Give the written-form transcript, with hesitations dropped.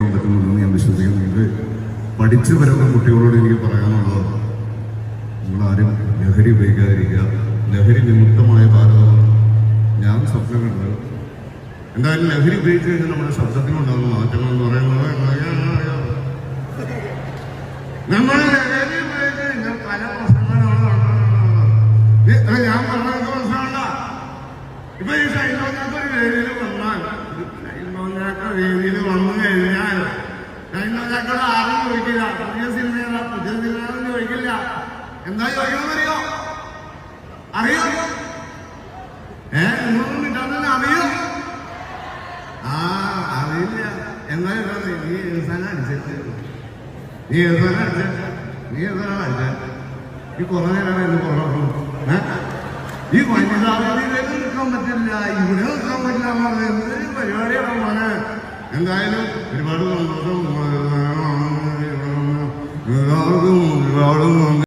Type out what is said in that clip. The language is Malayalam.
പറ്റുന്നുണ്ടെന്ന് ഞാൻ വിശ്വസിക്കുന്നുണ്ട്. പഠിച്ചു വരുന്ന കുട്ടികളോട് എനിക്ക് പറയാനുള്ളത്, നിങ്ങളാരും ലഹരി ഉപയോഗിക്കാതിരിക്കുക. ലഹരി വിമുക്തമായ ഭാരതം ഞാൻ സ്വപ്നം കണ്ടത്. എന്തായാലും ലഹരി ഉപയോഗിച്ച് കഴിഞ്ഞാൽ നമ്മുടെ ശബ്ദത്തിനുണ്ടാകുന്ന മാറ്റങ്ങൾ എന്ന് പറയുന്നത്, നമ്മൾ ലഹരി ഉപയോഗിച്ച് കഴിഞ്ഞാൽ പല പ്രശ്നങ്ങളാണ്. ഞാൻ പറഞ്ഞ പ്രശ്നമല്ല. ഇപ്പൊ ഈ ഷൈലോഞ്ഞാത്ത ഒരു വേദിയിൽ വന്നാൽ, ഷൈലോഞ്ഞാത്ത വേദിയിൽ വന്നു കഴിഞ്ഞാൽ ഷൈലോഞ്ഞാക്കളെ ആരും ചോദിക്കില്ല പുതിയ സിനിമ ചോദിക്കില്ല. എന്താ ചോദിക്കണമെന്നറിയോ? അറിയോ? നിങ്ങളൊന്നും കിട്ടാൻ അറിയോ? അറിയില്ല. എന്താ നീ എഴുതാൻ അടിച്ചിട്ട് നീ കുറേ നേരം എന്ന് പറഞ്ഞു. ഈ വനിതാവേദിയിലേക്ക് നിൽക്കാൻ പറ്റില്ല, ഇവിടെ നിൽക്കാൻ പറ്റില്ല എന്ന് പറഞ്ഞത് പരിപാടിയാണ് മോനെ. എന്തായാലും ഒരുപാട് സന്തോഷം.